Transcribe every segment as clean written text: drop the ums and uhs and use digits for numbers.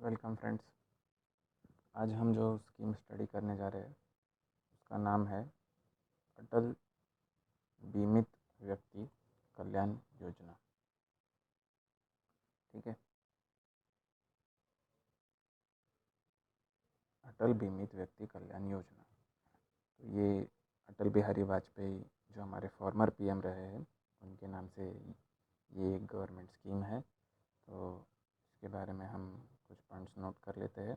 Welcome friends. आज हम जो स्कीम स्टडी करने जा रहे हैं उसका नाम है अटल बीमित व्यक्ति कल्याण योजना। ठीक है, अटल बीमित व्यक्ति कल्याण योजना। तो ये अटल बिहारी वाजपेयी जो हमारे फॉर्मर पीएम रहे हैं उनके नाम से ये एक गवर्नमेंट स्कीम है। तो इसके बारे में हम कुछ पॉइंट्स नोट कर लेते हैं।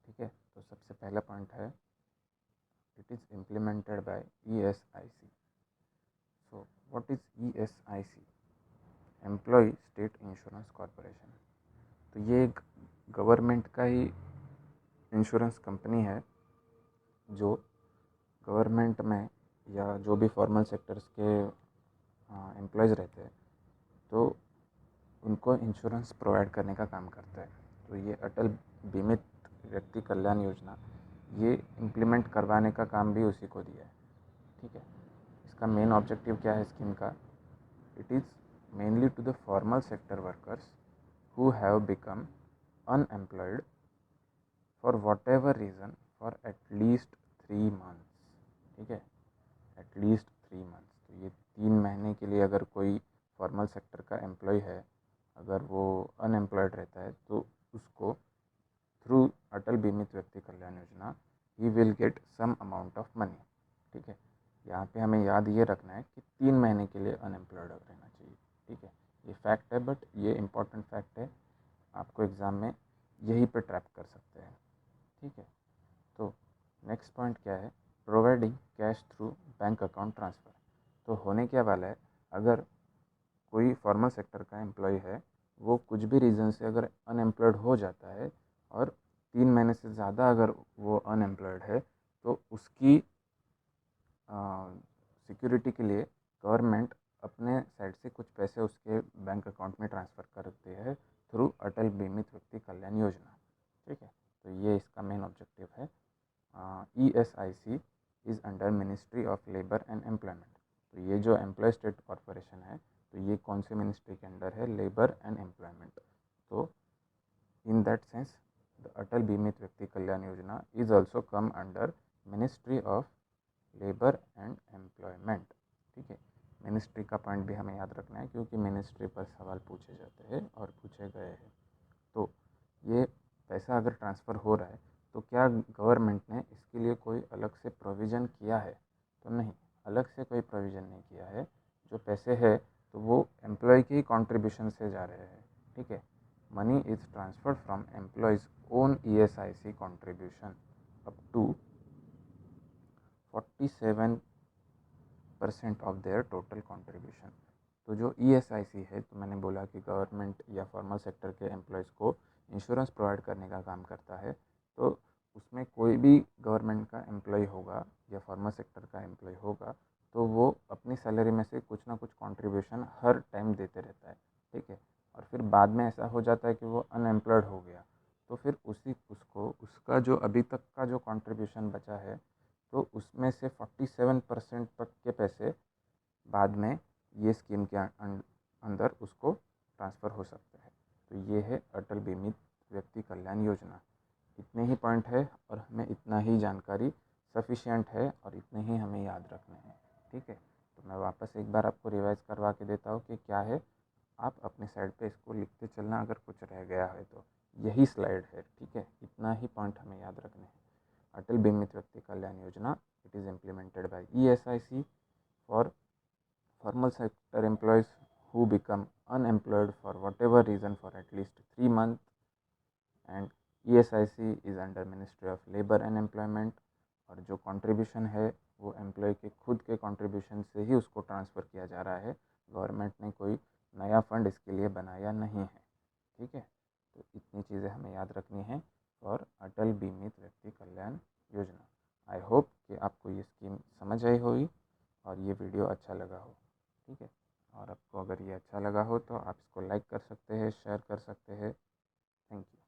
ठीक है, तो सबसे पहला पॉइंट है it is implemented by ESIC। So what is ESIC? Employee state insurance corporation. तो ये एक गवर्नमेंट का ही इंश्योरेंस कंपनी है जो गवर्नमेंट में या जो भी फॉर्मल सेक्टर्स के एम्प्लॉयज़ रहते हैं तो उनको इंश्योरेंस प्रोवाइड करने का काम करता है। तो ये अटल बीमित व्यक्ति कल्याण योजना ये इम्प्लीमेंट करवाने का काम भी उसी को दिया है। ठीक है, इसका मेन ऑब्जेक्टिव क्या है स्कीम का? It is mainly to the formal sector workers who have become unemployed for whatever reason for at least 3 months। ठीक है, at least 3 months। तो ये 3 महीने के लिए अगर कोई फॉर्मल सेक्टर का एम्प्लॉय है, अगर वो अनएम्प्लॉयड रहता है तो उसको थ्रू अटल बीमित व्यक्ति कल्याण योजना he will get some amount of money. ठीक है, यहाँ पे हमें याद ये रखना है कि 3 महीने के लिए अनएम्प्लॉयड रहना चाहिए। ठीक है, ये फैक्ट है, बट ये इम्पॉर्टेंट फैक्ट है, आपको एग्ज़ाम में यही पे ट्रैप कर सकते हैं। ठीक है, तो नेक्स्ट पॉइंट क्या है? Providing cash through bank account transfer. तो होने क्या वाला है, अगर कोई फॉर्मल सेक्टर का एम्प्लॉय है, वो कुछ भी रीज़न से अगर अनएम्प्लॉयड हो जाता है और 3 महीने से ज़्यादा अगर वो अनएम्प्लॉयड है तो उसकी सिक्योरिटी के लिए गवर्नमेंट अपने साइड से कुछ पैसे उसके बैंक अकाउंट में ट्रांसफ़र करते हैं थ्रू अटल बीमित व्यक्ति कल्याण योजना। ठीक है, तो ये इसका मेन ऑब्जेक्टिव है। ESIC is under ministry of labour and employment. तो ये जो एम्प्लॉय स्टेट कॉरपोरेशन है तो ये कौन से मिनिस्ट्री के अंडर है? Labour and employment. तो इन दैट सेंस द अटल बीमित व्यक्ति कल्याण योजना is also come under ministry of labour and employment. ठीक है, मिनिस्ट्री का पॉइंट भी हमें याद रखना है क्योंकि मिनिस्ट्री पर सवाल पूछे जाते हैं और पूछे गए हैं। तो ये पैसा अगर ट्रांसफ़र हो रहा है तो क्या गवर्नमेंट ने इसके लिए कोई अलग से प्रोविज़न किया है? तो नहीं, अलग से कोई प्रोविज़न नहीं किया है। जो पैसे है तो वो एम्प्लॉय की कंट्रीब्यूशन से जा रहे हैं। ठीक है, money is transferred from employees own ESIC contribution up to 47% of their total contribution. तो जो ESIC है, तो मैंने बोला कि गवर्नमेंट या फॉर्मल सेक्टर के एम्प्लॉयज़ को इंश्योरेंस प्रोवाइड करने का काम करता है। तो उसमें कोई भी गवर्नमेंट का एम्प्लॉय होगा या फॉर्मल सेक्टर का एम्प्लॉय होगा तो वो अपनी सैलरी में से कुछ ना कुछ कंट्रीब्यूशन हर टाइम देते रहता है। ठीक है, और फिर बाद में ऐसा हो जाता है कि वो अनएम्प्लॉयड हो गया तो फिर उसको उसका जो अभी तक का जो कंट्रीब्यूशन बचा है तो उसमें से 47% तक के पैसे बाद में ये स्कीम के अंदर उसको ट्रांसफ़र हो सकते हैं। तो ये है अटल बीमित व्यक्ति कल्याण योजना। इतने ही पॉइंट है और हमें इतना ही जानकारी सफिशिएंट है और इतने ही हमें याद रखने हैं। ठीक है, तो मैं वापस एक बार आपको रिवाइज़ करवा के देता हूँ कि क्या है। आप अपने साइड पे इसको लिखते चलना अगर कुछ रह गया है तो। यही स्लाइड है। ठीक है, इतना ही पॉइंट हमें याद रखने हैं। अटल बीमित व्यक्ति कल्याण योजना it is implemented by ESIC for formal sector employees who become unemployed for whatever reason for at least 3 months, and ESIC is under Ministry of Labor and Employment। और जो कंट्रीब्यूशन है वो एम्प्लॉय के खुद के कंट्रीब्यूशन से ही उसको transfer किया जा रहा है। गवर्नमेंट ने कोई नया फंड इसके लिए बनाया नहीं है। ठीक है, तो इतनी चीज़ें हमें याद रखनी है और अटल बीमित व्यक्ति कल्याण योजना। आई होप कि आपको ये स्कीम समझ आई होगी और ये वीडियो अच्छा लगा हो। ठीक है, और आपको अगर ये अच्छा लगा हो तो आप इसको लाइक कर सकते हैं, शेयर कर सकते हैं। Thank you.